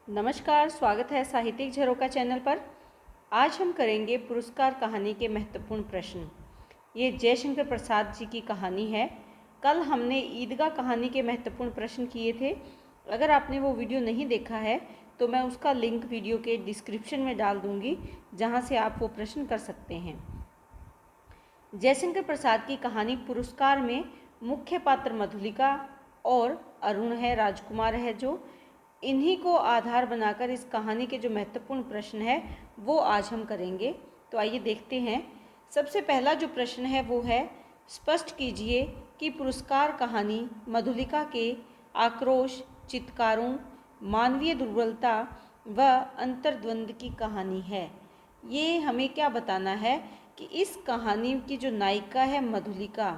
नमस्कार, स्वागत है साहित्यिक झरोका चैनल पर। आज हम करेंगे पुरस्कार कहानी के महत्वपूर्ण प्रश्न। ये जयशंकर प्रसाद जी की कहानी है। कल हमने ईदगाह कहानी के महत्वपूर्ण प्रश्न किए थे। अगर आपने वो वीडियो नहीं देखा है तो मैं उसका लिंक वीडियो के डिस्क्रिप्शन में डाल दूँगी, जहाँ से आप वो प्रश्न कर सकते हैं। जयशंकर प्रसाद की कहानी पुरस्कार में मुख्य पात्र मधुलिका और अरुण है, राजकुमार है। जो इन्हीं को आधार बनाकर इस कहानी के जो महत्वपूर्ण प्रश्न है वो आज हम करेंगे। तो आइए देखते हैं। सबसे पहला जो प्रश्न है वो है, स्पष्ट कीजिए कि पुरस्कार कहानी मधुलिका के आक्रोश, चित्कारों, मानवीय दुर्बलता व अंतर्द्वंद की कहानी है। ये हमें क्या बताना है कि इस कहानी की जो नायिका है मधुलिका,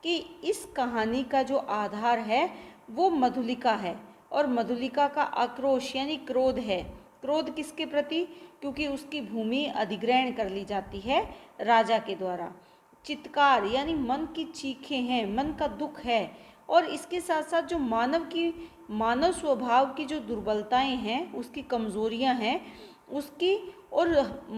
कि इस कहानी का जो आधार है वो मधुलिका है और मधुलिका का आक्रोश यानी क्रोध है। क्रोध किसके प्रति? क्योंकि उसकी भूमि अधिग्रहण कर ली जाती है राजा के द्वारा। चित्कार यानी मन की चीखें हैं, मन का दुख है। और इसके साथ साथ जो मानव स्वभाव की जो दुर्बलताएं हैं, उसकी कमजोरियां हैं, उसकी और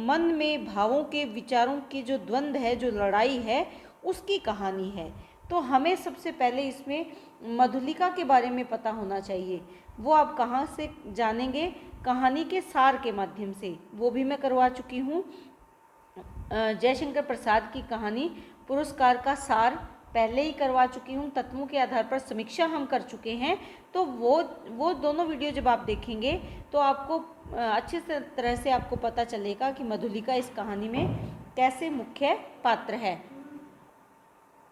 मन में भावों के विचारों की जो द्वंद्व है, जो लड़ाई है, उसकी कहानी है। तो हमें सबसे पहले इसमें मधुलिका के बारे में पता होना चाहिए। वो आप कहाँ से जानेंगे? कहानी के सार के माध्यम से। वो भी मैं करवा चुकी हूँ। जयशंकर प्रसाद की कहानी पुरस्कार का सार पहले ही करवा चुकी हूँ। तत्वों के आधार पर समीक्षा हम कर चुके हैं। तो वो दोनों वीडियो जब आप देखेंगे तो आपको अच्छे तरह से आपको पता चलेगा कि मधुलिका इस कहानी में कैसे मुख्य पात्र है।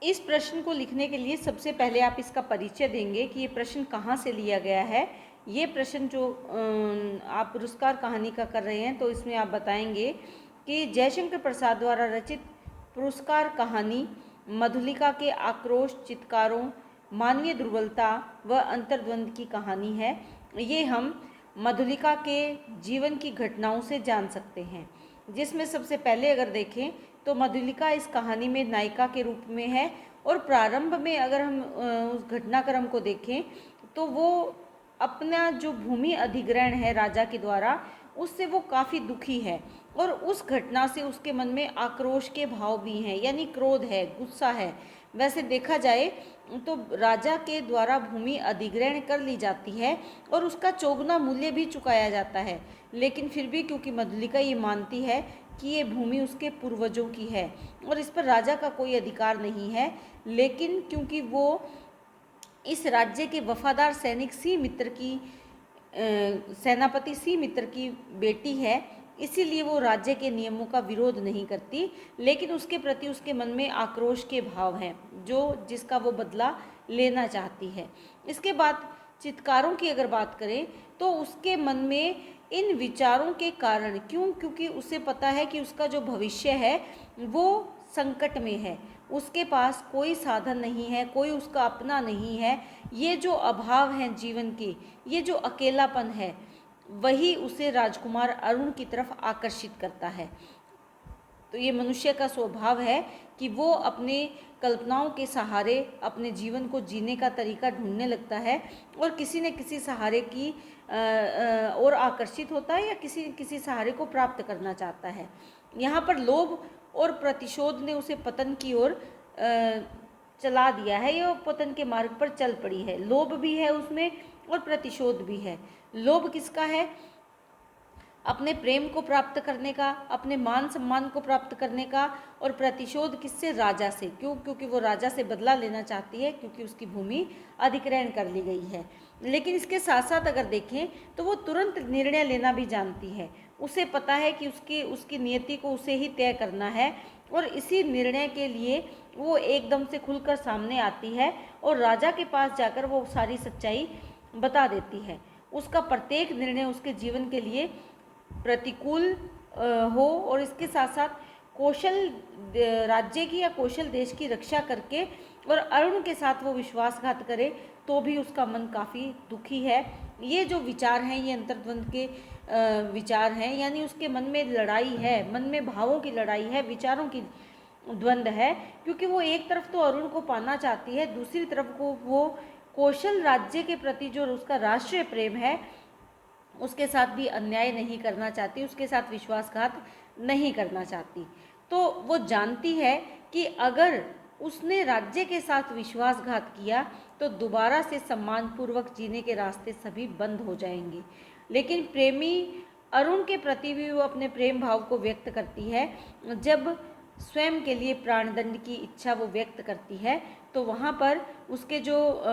इस प्रश्न को लिखने के लिए सबसे पहले आप इसका परिचय देंगे कि ये प्रश्न कहाँ से लिया गया है। ये प्रश्न जो आप पुरस्कार कहानी का कर रहे हैं, तो इसमें आप बताएंगे कि जयशंकर प्रसाद द्वारा रचित पुरस्कार कहानी मधुलिका के आक्रोश, चित्कारों, मानवीय दुर्बलता व अंतर्द्वंद की कहानी है। ये हम मधुलिका के जीवन की घटनाओं से जान सकते हैं, जिसमें सबसे पहले अगर देखें तो मधुलिका इस कहानी में नायिका के रूप में है। और प्रारंभ में अगर हम उस घटनाक्रम को देखें तो वो अपना जो भूमि अधिग्रहण है राजा के द्वारा, उससे वो काफ़ी दुखी है। और उस घटना से उसके मन में आक्रोश के भाव भी हैं, यानी क्रोध है, गुस्सा है। वैसे देखा जाए तो राजा के द्वारा भूमि अधिग्रहण कर ली जाती है और उसका चौगुना मूल्य भी चुकाया जाता है, लेकिन फिर भी क्योंकि मधुलिका ये मानती है कि ये भूमि उसके पूर्वजों की है और इस पर राजा का कोई अधिकार नहीं है, लेकिन क्योंकि वो इस राज्य के वफादार सैनिक सी मित्र की सेनापति सी मित्र की बेटी है, इसीलिए वो राज्य के नियमों का विरोध नहीं करती, लेकिन उसके प्रति उसके मन में आक्रोश के भाव हैं, जिसका वो बदला लेना चाहती है। इसके बाद चित्कारों की अगर बात करें तो उसके मन में इन विचारों के कारण, क्योंकि उसे पता है कि उसका जो भविष्य है वो संकट में है। उसके पास कोई साधन नहीं है, कोई उसका अपना नहीं है। ये जो अभाव हैं जीवन के, ये जो अकेलापन है, वही उसे राजकुमार अरुण की तरफ आकर्षित करता है। तो ये मनुष्य का स्वभाव है कि वो अपने कल्पनाओं के सहारे अपने जीवन को जीने का तरीका ढूंढने लगता है और किसी न किसी सहारे की ओर आकर्षित होता है या किसी सहारे को प्राप्त करना चाहता है। यहाँ पर लोभ और प्रतिशोध ने उसे पतन की ओर चला दिया है। ये पतन के मार्ग पर चल पड़ी है। लोभ भी है उसमें और प्रतिशोध भी है। लोभ किसका है? अपने प्रेम को प्राप्त करने का, अपने मान सम्मान को प्राप्त करने का। और प्रतिशोध किससे? राजा से। क्योंकि वो राजा से बदला लेना चाहती है, क्योंकि उसकी भूमि अधिग्रहण कर ली गई है। लेकिन इसके साथ साथ अगर देखें तो वो तुरंत निर्णय लेना भी जानती है। उसे पता है कि उसकी नियति को उसे ही तय करना है और इसी निर्णय के लिए वो एकदम से खुलकर सामने आती है और राजा के पास जाकर वो सारी सच्चाई बता देती है। उसका प्रत्येक निर्णय उसके जीवन के लिए प्रतिकूल हो और इसके साथ साथ राज्य की या कौशल देश की रक्षा करके और अरुण के साथ वो विश्वासघात करे तो भी उसका मन काफ़ी दुखी है। ये जो विचार हैं, ये अंतर्द्वंद के विचार हैं, यानी उसके मन में लड़ाई है, मन में भावों की लड़ाई है, विचारों की द्वंद्व है। क्योंकि वो एक तरफ तो अरुण को पाना चाहती है, दूसरी तरफ को वो कौशल राज्य के प्रति जो उसका राष्ट्रीय प्रेम है उसके साथ भी अन्याय नहीं करना चाहती, उसके साथ विश्वासघात नहीं करना चाहती। तो वो जानती है कि अगर उसने राज्य के साथ विश्वासघात किया तो दोबारा से सम्मानपूर्वक जीने के रास्ते सभी बंद हो जाएंगे। लेकिन प्रेमी अरुण के प्रति भी वो अपने प्रेम भाव को व्यक्त करती है। जब स्वयं के लिए प्राणदंड की इच्छा वो व्यक्त करती है तो वहाँ पर उसके जो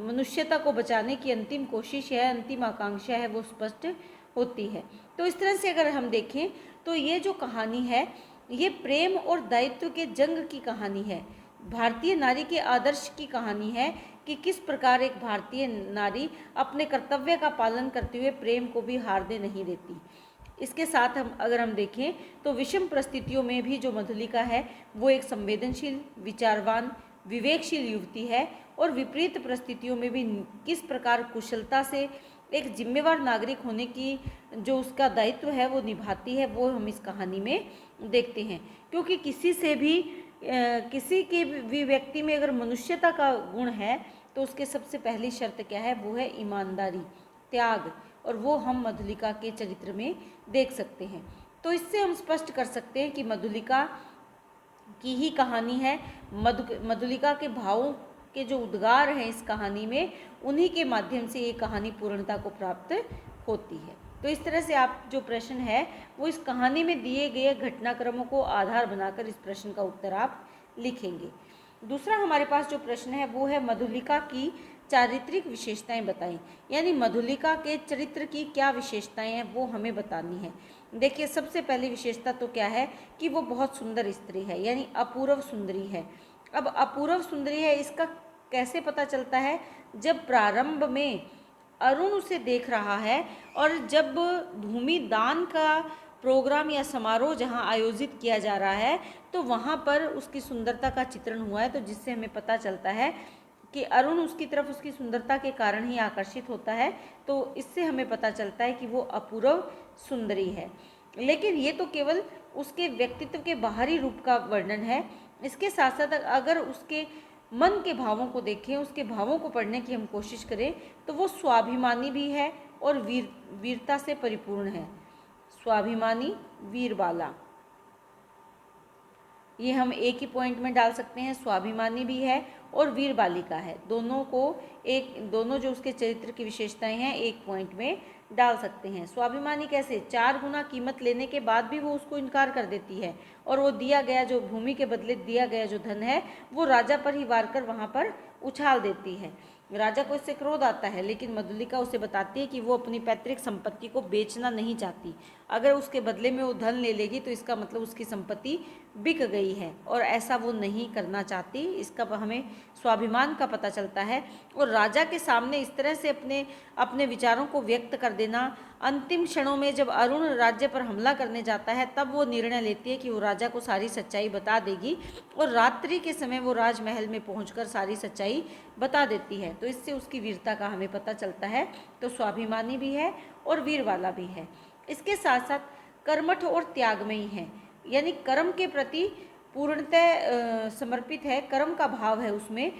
मनुष्यता को बचाने की अंतिम कोशिश है, अंतिम आकांक्षा है, वो स्पष्ट होती है। तो इस तरह से अगर हम देखें तो ये जो कहानी है ये प्रेम और दायित्व के जंग की कहानी है, भारतीय नारी के आदर्श की कहानी है कि किस प्रकार एक भारतीय नारी अपने कर्तव्य का पालन करते हुए प्रेम को भी हारने नहीं देती। इसके साथ अगर हम देखें तो विषम परिस्थितियों में भी जो मधुलिका है वो एक संवेदनशील, विचारवान, विवेकशील युवती है और विपरीत परिस्थितियों में भी किस प्रकार कुशलता से एक जिम्मेवार नागरिक होने की जो उसका दायित्व है वो निभाती है, वो हम इस कहानी में देखते हैं। क्योंकि किसी के भी व्यक्ति में अगर मनुष्यता का गुण है तो उसके सबसे पहली शर्त क्या है, वो है ईमानदारी, त्याग, और वो हम मधुलिका के चरित्र में देख सकते हैं। तो इससे हम स्पष्ट कर सकते हैं कि मधुलिका की ही कहानी है। मधुलिका के भावों के जो उद्गार हैं इस कहानी में, उन्हीं के माध्यम से ये कहानी पूर्णता को प्राप्त होती है। तो इस तरह से आप जो प्रश्न है वो इस कहानी में दिए गए घटनाक्रमों को आधार बनाकर इस प्रश्न का उत्तर आप लिखेंगे। दूसरा हमारे पास जो प्रश्न है वो है मधुलिका की चारित्रिक विशेषताएं बताएं, यानी मधुलिका के चरित्र की क्या विशेषताएं हैं वो हमें बतानी है। देखिए, सबसे पहली विशेषता तो क्या है कि वो बहुत सुंदर स्त्री है, यानी अपूर्व सुंदरी है। अब अपूर्व सुंदरी है इसका कैसे पता चलता है, जब प्रारंभ में अरुण उसे देख रहा है और जब भूमि दान का प्रोग्राम या समारोह जहां आयोजित किया जा रहा है तो वहां पर उसकी सुंदरता का चित्रण हुआ है, तो जिससे हमें पता चलता है कि अरुण उसकी तरफ उसकी सुंदरता के कारण ही आकर्षित होता है। तो इससे हमें पता चलता है कि वो अपूर्व सुंदरी है। लेकिन ये तो केवल उसके व्यक्तित्व के बाहरी रूप का वर्णन है। इसके साथ साथ अगर उसके मन के भावों को देखें, उसके भावों को पढ़ने की हम कोशिश करें तो वो स्वाभिमानी भी है और वीरता से परिपूर्ण है। स्वाभिमानी, वीरबाला, ये हम एक ही पॉइंट में डाल सकते हैं। स्वाभिमानी भी है और वीर बालिका है, दोनों जो उसके चरित्र की विशेषताएं हैं एक पॉइंट में डाल सकते हैं। स्वाभिमानी कैसे, 4 गुना कीमत लेने के बाद भी वो उसको इनकार कर देती है और वो दिया गया जो भूमि के बदले दिया गया जो धन है वो राजा पर ही वार कर वहाँ पर उछाल देती है। राजा को इससे क्रोध आता है, लेकिन मधुलिका उसे बताती है कि वो अपनी पैतृक संपत्ति को बेचना नहीं चाहती। अगर उसके बदले में वो धन ले लेगी तो इसका मतलब उसकी संपत्ति बिक गई है और ऐसा वो नहीं करना चाहती। इसका हमें स्वाभिमान का पता चलता है। और राजा के सामने इस तरह से अपने विचारों को व्यक्त कर देना, अंतिम क्षणों में जब अरुण राज्य पर हमला करने जाता है तब वो निर्णय लेती है कि वो राजा को सारी सच्चाई बता देगी और रात्रि के समय वो राजमहल में पहुंचकर सारी सच्चाई बता देती है। तो इससे उसकी वीरता का हमें पता चलता है। तो स्वाभिमानी भी है और वीर वाला भी है। इसके साथ साथ कर्मठ और त्यागमयी है, यानी कर्म के प्रति पूर्णतः समर्पित है, कर्म का भाव है उसमें।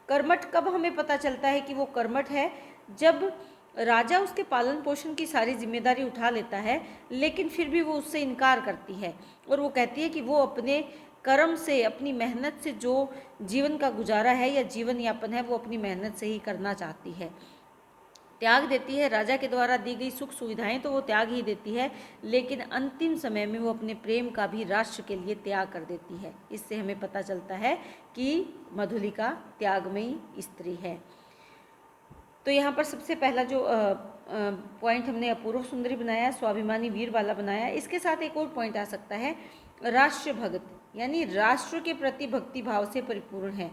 कर्मठ कब हमें पता चलता है कि वो कर्मठ है, जब राजा उसके पालन पोषण की सारी जिम्मेदारी उठा लेता है लेकिन फिर भी वो उससे इनकार करती है और वो कहती है कि वो अपने कर्म से, अपनी मेहनत से जो जीवन का गुजारा है या जीवन यापन है वो अपनी मेहनत से ही करना चाहती है। त्याग देती है, राजा के द्वारा दी गई सुख सुविधाएं तो वो त्याग ही देती है, लेकिन अंतिम समय में वो अपने प्रेम का भी राष्ट्र के लिए त्याग कर देती है। इससे हमें पता चलता है कि मधुलिका त्यागमयी स्त्री है। तो यहाँ पर सबसे पहला जो पॉइंट हमने अपूर्व सुंदरी बनाया, स्वाभिमानी वीर वाला बनाया। इसके साथ एक और पॉइंट आ सकता है राष्ट्र भगत, यानी राष्ट्र के प्रति भक्ति भाव से परिपूर्ण है।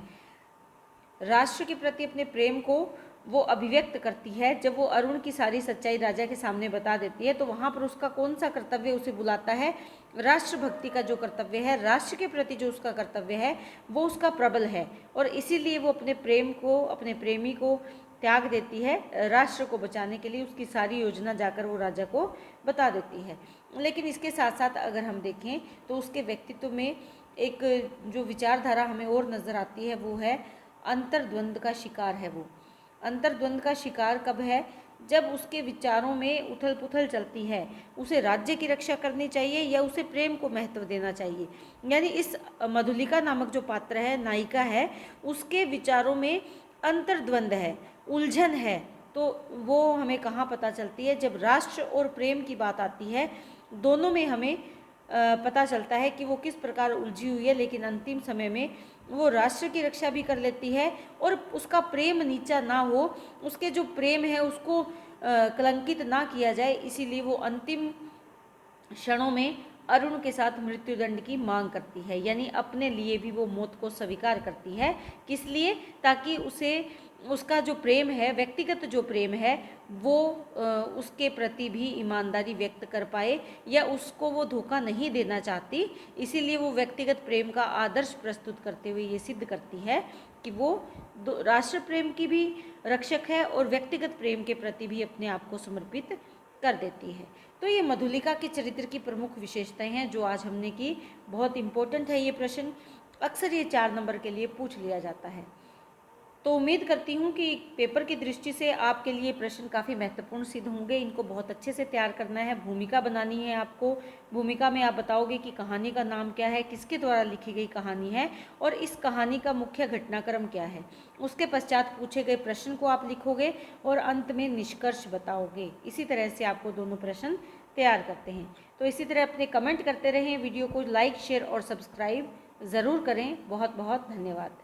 राष्ट्र के प्रति अपने प्रेम को वो अभिव्यक्त करती है। जब वो अरुण की सारी सच्चाई राजा के सामने बता देती है तो वहाँ पर उसका कौन सा कर्तव्य उसे बुलाता है, राष्ट्र भक्ति का जो कर्तव्य है, राष्ट्र के प्रति जो उसका कर्तव्य है वो उसका प्रबल है और इसीलिए वो अपने प्रेम को, अपने प्रेमी को त्याग देती है राष्ट्र को बचाने के लिए। उसकी सारी योजना जाकर वो राजा को बता देती है। लेकिन इसके साथ साथ अगर हम देखें तो उसके व्यक्तित्व में एक जो विचारधारा हमें और नज़र आती है वो है अंतर्द्वंद का शिकार है। वो अंतर्द्वंद का शिकार कब है, जब उसके विचारों में उथल पुथल चलती है, उसे राज्य की रक्षा करनी चाहिए या उसे प्रेम को महत्व देना चाहिए। यानी इस मधुलिका नामक जो पात्र है, नायिका है, उसके विचारों में अंतर्द्वंद है, उलझन है। तो वो हमें कहाँ पता चलती है? जब राष्ट्र और प्रेम की बात आती है, दोनों में हमें पता चलता है कि वो किस प्रकार उलझी हुई है, लेकिन अंतिम समय में वो राष्ट्र की रक्षा भी कर लेती है और उसका प्रेम नीचा ना हो, उसके जो प्रेम है उसको कलंकित ना किया जाए, इसीलिए वो अंतिम क्षणों में अरुण के साथ मृत्युदंड की मांग करती है। यानी अपने लिए भी वो मौत को स्वीकार करती है। किस लिए? ताकि उसे उसका जो प्रेम है, व्यक्तिगत जो प्रेम है, वो उसके प्रति भी ईमानदारी व्यक्त कर पाए, या उसको वो धोखा नहीं देना चाहती, इसीलिए वो व्यक्तिगत प्रेम का आदर्श प्रस्तुत करते हुए ये सिद्ध करती है कि वो राष्ट्र प्रेम की भी रक्षक है और व्यक्तिगत प्रेम के प्रति भी अपने आप को समर्पित कर देती है। तो ये मधुलिका के चरित्र की प्रमुख विशेषताएं हैं जो आज हमने की। बहुत इम्पोर्टेंट है ये प्रश्न, अक्सर ये 4 नंबर के लिए पूछ लिया जाता है। तो उम्मीद करती हूँ कि पेपर की दृष्टि से आपके लिए प्रश्न काफ़ी महत्वपूर्ण सिद्ध होंगे। इनको बहुत अच्छे से तैयार करना है, भूमिका बनानी है आपको। भूमिका में आप बताओगे कि कहानी का नाम क्या है, किसके द्वारा लिखी गई कहानी है और इस कहानी का मुख्य घटनाक्रम क्या है। उसके पश्चात पूछे गए प्रश्न को आप लिखोगे और अंत में निष्कर्ष बताओगे। इसी तरह से आपको दोनों प्रश्न तैयार करते हैं। तो इसी तरह अपने कमेंट करते रहें, वीडियो को लाइक, शेयर और सब्सक्राइब ज़रूर करें। बहुत बहुत धन्यवाद।